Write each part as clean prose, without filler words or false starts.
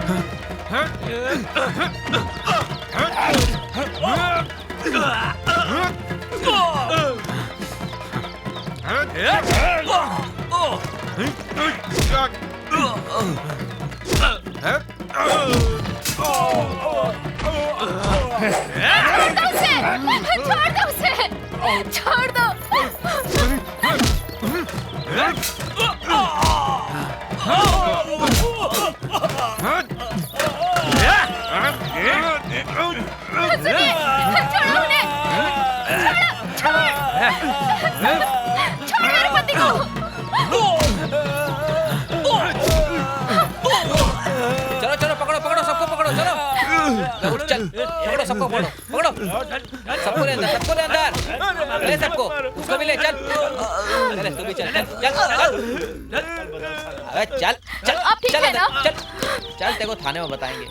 छोड़ दो उसे, छोड़ दो। सुनिए, छोड़ो उन्हें, छोड़ो, छोड़ो मेरे पति को। चलो चलो, पकड़ो पकड़ो, सबको पकड़ो, चलो चल, पकड़ो सबको, पकड़ो पकड़ो, सबको ले अंदर, सबको ले अंदर, ले सबको, उसको भी ले, चल चल, तू भी चल, चल चल अबे चल चल, आप ठीक है ना? चल चल, तेरे को थाने में बताएंगे।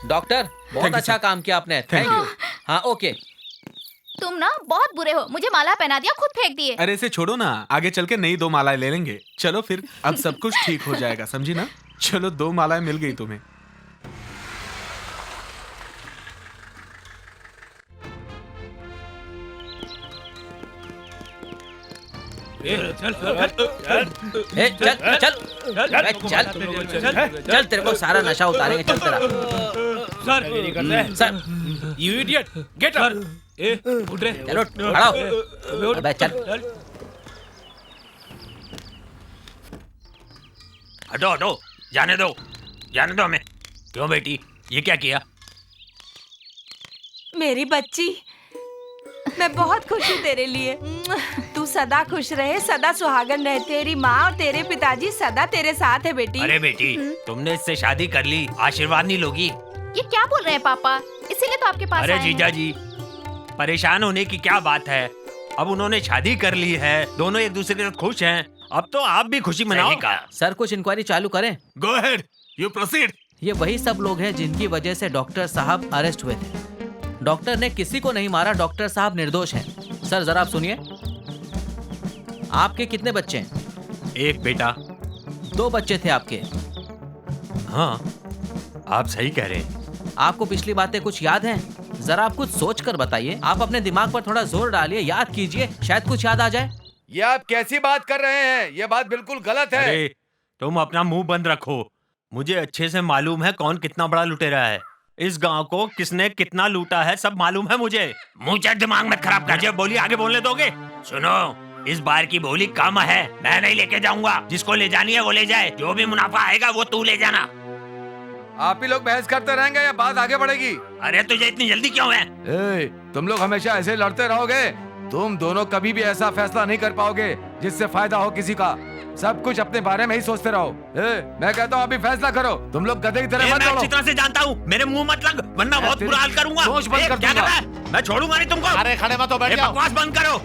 डॉक्टर, बहुत अच्छा काम किया आपने, थैंक यू। हाँ ओके। तुम ना बहुत बुरे हो, मुझे माला पहना दिया, खुद फेंक दिए। अरे इसे छोड़ो ना, आगे चल के नई 2 मालाएं ले लेंगे। चलो फिर, अब सब कुछ ठीक हो जाएगा, समझी ना? चलो 2 मालाएं मिल गई तुम्हें। चल चल चल चल, तेरे को सारा नशा उतारेंगे, चल तेरा। Sir, you idiot, get up. उठ रे, चलो खड़ा हो, अबे चल। हटो हटो, जाने दो हमें। क्यों बेटी, ये क्या किया? मेरी बच्ची, मैं बहुत खुश हूँ तेरे लिए। तू सदा खुश रहे, सदा सुहागन रहे। तेरी माँ और तेरे पिताजी सदा तेरे साथ है बेटी। अरे बेटी, तुमने इससे शादी कर ली, आशीर्वाद नहीं लोगी? ये क्या बोल रहे हैं पापा? इसीलिए तो आपके पास अरे आए हैं। जीजा जी, परेशान होने की क्या बात है? अब उन्होंने शादी कर ली है, दोनों एक दूसरे के साथ खुश हैं। अब तो आप भी खुशी मनाओ। सर, कुछ इंक्वायरी चालू करें। Go ahead, you proceed. ये वही सब लोग हैं जिनकी वजह से डॉक्टर साहब अरेस्ट हुए थे। डॉक्टर ने किसी को नहीं मारा, डॉक्टर साहब निर्दोष हैं। सर जरा आप सुनिए। आपके कितने बच्चे हैं? एक बेटा। 2 बच्चे थे आपके। हाँ, आप सही कह रहे हैं। आपको पिछली बातें कुछ याद हैं? जरा आप कुछ सोच कर बताइए। आप अपने दिमाग पर थोड़ा जोर डालिए, याद कीजिए, शायद कुछ याद आ जाए। ये आप कैसी बात कर रहे हैं? ये बात बिल्कुल गलत है। अरे तुम अपना मुंह बंद रखो। मुझे अच्छे से मालूम है कौन कितना बड़ा लुटेरा है। इस गांव को किसने कितना लूटा है सब मालूम है मुझे। मुंह चढ़, दिमाग मत खराब कर। मुझे बोली आगे बोलने दोगे? सुनो, इस बार की बोली कम है, मैं नहीं लेके जाऊंगा। जिसको ले जानी है वो ले जाए, जो भी मुनाफा आएगा वो तू ले जाना। आप ही लोग बहस करते रहेंगे या बात आगे बढ़ेगी? अरे तुझे इतनी जल्दी क्यों है? तुम लोग हमेशा ऐसे लड़ते रहोगे? तुम दोनों कभी भी ऐसा फैसला नहीं कर पाओगे जिससे फायदा हो किसी का। सब कुछ अपने बारे में ही सोचते रहो। मैं कहता हूँ अभी फैसला करो। तुम लोग गधे की तरह मत मैं लड़ो। अच्छी तरह से जानता हूँ, मेरे मुंह मत लग, वरना बहुत बुरा हाल करूंगा। होश बंद कर क्या दूंगा। कर रहा है? मैं छोड़ूंगा नहीं तुमको। अरे खड़े मत हो, बैठ जाओ। बकवास बंद करो।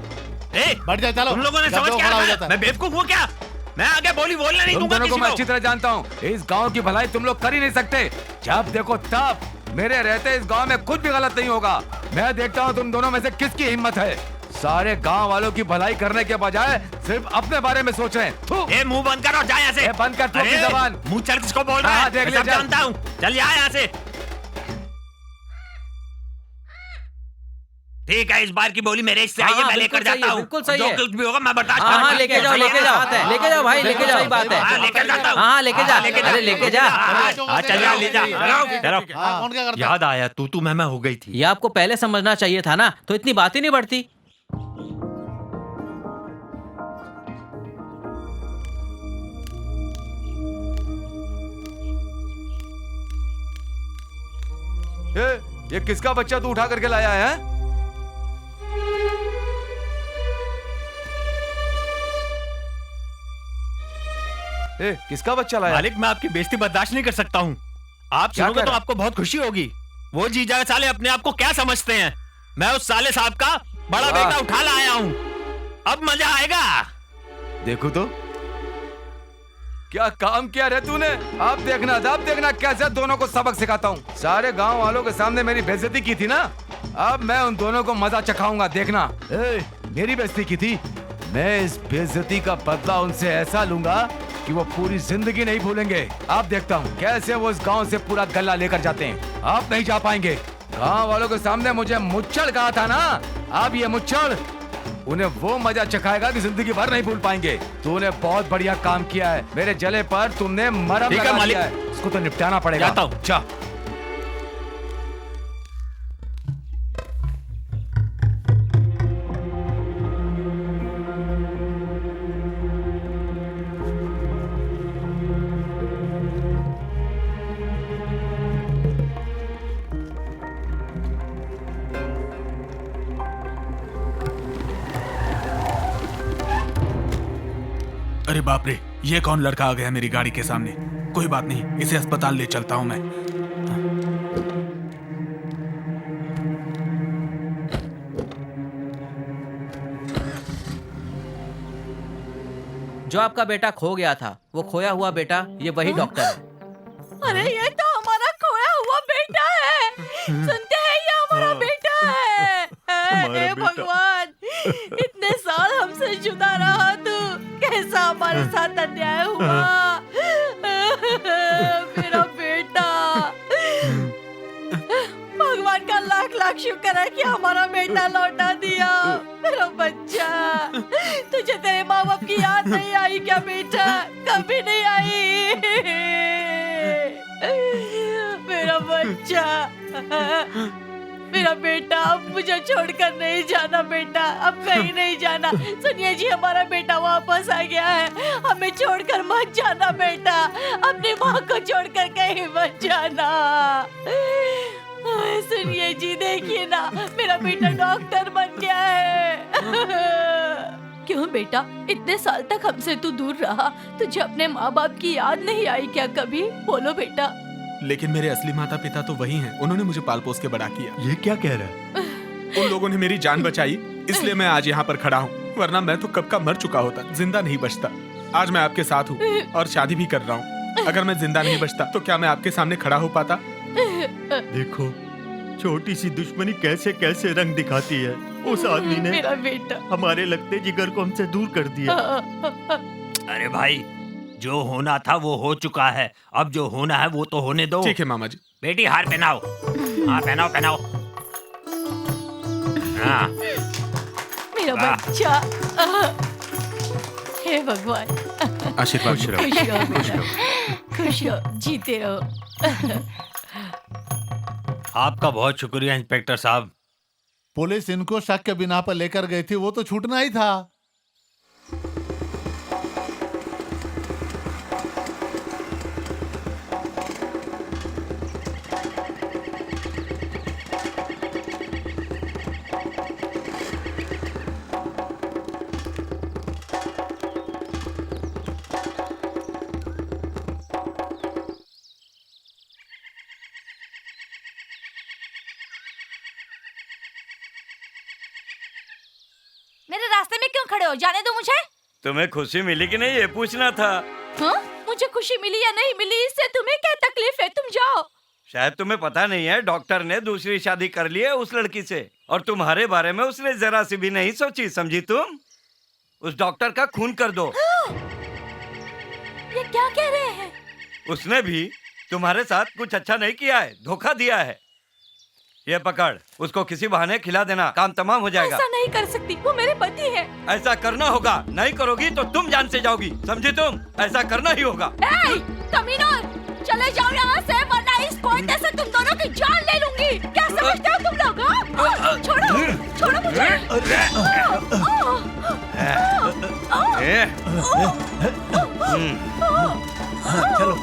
बैठ जाओ, चलो। तुम लोगों ने जब समझ वो क्या खड़ा हो रखा जाता है? है। मैं बेवकूफ हूँ क्या? मैं आगे बोलने नहीं तुम दूंगा दोनों को किसी मैं को। अच्छी तरह जानता हूँ। इस गांव की भलाई तुम लोग कर ही नहीं सकते। जब देखो तब मेरे रहते इस गांव में कुछ भी गलत नहीं होगा। मैं देखता हूँ तुम दोनों में से किसकी हिम्मत है। सारे गांव वालों की भलाई करने के बजाय सिर्फ अपने बारे में सोच रहे हैं। मुंह बंद करो, जा यहाँ से। बंद कर तू अपनी जबान। मुंह चल किसको बोल रहा हाँ, है? देख मैं ले, सब चल। जानता हूँ। चल यहाँ से। ठीक है, इस बार की बोली मेरे हिस्से आई है, मैं लेकर जाता हूँ। बिल्कुल सही जो है। कुछ भी होगा मैं बर्दाश्त हाँ करूंगा। लेके जाओ, लेके जाओ, लेके जाओ भाई, लेके जाओ, सही बात है। हाँ, लेकर जाता हूँ। हाँ लेके जा, अरे लेके जा। हाँ, चल जा, ले जा। चलो, कौन क्या करता? याद आया, तू मैं हो गई थी। ये आपको पहले समझना चाहिए था ना, तो इतनी बात ही नहीं बढ़ती। ये किसका बच्चा तू उठा करके लाया है? किसका बच्चा लाया? मालिक, मैं आपकी बेइज्जती बर्दाश्त नहीं कर सकता हूँ। आप क्या सुनोगे कह तो रहा? आपको बहुत खुशी होगी। वो जीजा साले अपने आप को क्या समझते हैं? मैं उस साले साहब का बड़ा वाह। बेटा उठा लाया हूँ। अब मजा आएगा। देखो तो क्या काम किया रे तूने। अब देखना कैसे दोनों को सबक सिखाता हूँ। सारे गांव वालों के सामने मेरी बेइज्जती की थी ना, अब मैं उन दोनों को मजा चखाऊंगा, देखना। मेरी बेइज्जती की थी, मैं इस बेइज्जती का बदला उनसे ऐसा लूंगा कि वो पूरी जिंदगी नहीं भूलेंगे। आप देखता हूँ कैसे वो इस गांव से पूरा गल्ला लेकर जाते हैं। आप नहीं जा पाएंगे। गांव वालों के सामने मुझे मुच्छड़ कहा था ना, अब ये मुच्छड़ उन्हें वो मजा चखाएगा कि जिंदगी भर नहीं भूल पाएंगे। तूने बहुत बढ़िया काम किया है। मेरे जले पर तुमने मरहम ठीक है, लगा मालिक। दिया है। इसको तो निपटाना पड़ेगा। जाता हूँ। जा। अरे बाप रे, ये कौन लड़का आ गया मेरी गाड़ी के सामने। कोई बात नहीं, इसे अस्पताल ले चलता हूं मैं। जो आपका बेटा खो गया था, वो खोया हुआ बेटा, ये वही डॉक्टर है। अरे ये तो हमारा खोया हुआ बेटा है। सुनते हैं, ये हमारा बेटा है। हे भगवान, इतने साल हमसे जुदा रहा तू, कैसा हमारे साथ अन्याय हुआ। मेरा बेटा, भगवान का लाख लाख शुक्र है कि हमारा बेटा लौटा दिया। मेरा बच्चा, तुझे तेरे माँ बाप की याद नहीं आई क्या बेटा? कभी नहीं आई। मेरा बच्चा, मेरा बेटा, अब मुझे छोड़कर नहीं जाना बेटा, अब कहीं नहीं जाना। सुनिए जी, हमारा बेटा वापस आ गया है। हमें छोड़कर मत जाना बेटा, अपनी माँ को छोड़कर कहीं मत जाना। सुनिए जी, देखिए ना, मेरा बेटा डॉक्टर बन गया है। क्यों बेटा, इतने साल तक हमसे तू दूर रहा, तुझे अपने माँ बाप की याद नहीं आई क्या कभी? बोलो बेटा। लेकिन मेरे असली माता पिता तो वही हैं। उन्होंने मुझे पाल पोस के बड़ा किया। ये क्या कह रहा है? उन लोगों ने मेरी जान बचाई, इसलिए मैं आज यहाँ पर खड़ा हूँ, वरना मैं तो कब का मर चुका होता, जिंदा नहीं बचता। आज मैं आपके साथ हूँ और शादी भी कर रहा हूँ। अगर मैं जिंदा नहीं बचता तो क्या मैं आपके सामने खड़ा हो पाता? देखो, छोटी सी दुश्मनी कैसे कैसे रंग दिखाती है। उस आदमी ने मेरा बेटा हमारे लगते जिगर को हमसे दूर कर दिया। अरे भाई, जो होना था वो हो चुका है, अब जो होना है वो तो होने दो। ठीक है मामा जी। बेटी, हार पहनाओ। हाँ, पहनाओ पहनाओ। हाँ। मेरा बच्चा। हे भगवान, आशीर्वाद खुश रहो। खुश रहो बेटा, खुश रहो, जीते रहो। आपका बहुत शुक्रिया इंस्पेक्टर साहब। पुलिस इनको शक के बिना पर लेकर गई थी, वो तो छूटना ही था। मेरे रास्ते में क्यों खड़े हो? जाने दो मुझे। तुम्हें खुशी मिली कि नहीं, ये पूछना था। हाँ? मुझे खुशी मिली या नहीं मिली, इससे तुम्हें क्या तकलीफ है? तुम जाओ। शायद तुम्हें पता नहीं है, डॉक्टर ने दूसरी शादी कर ली है उस लड़की से, और तुम्हारे बारे में उसने जरा सी भी नहीं सोची, समझी तुम? उस डॉक्टर का खून कर दो। ये क्या कह रहे हैं? उसने भी तुम्हारे साथ कुछ अच्छा नहीं किया है, धोखा दिया है। ये पकड़, उसको किसी बहाने खिला देना, काम तमाम हो जाएगा। ऐसा नहीं कर सकती, वो मेरे पति है। ऐसा करना होगा, नहीं करोगी तो तुम जान से जाओगी, समझी तुम? ऐसा करना ही होगा। कमीनों, चले जाओ यहाँ से, वरना इस कोयते से तुम दोनों की जान ले लूंगी। क्या समझते हो तुम लोग? हाँ? छोड़ो, छोड़ो मुझे। चलो।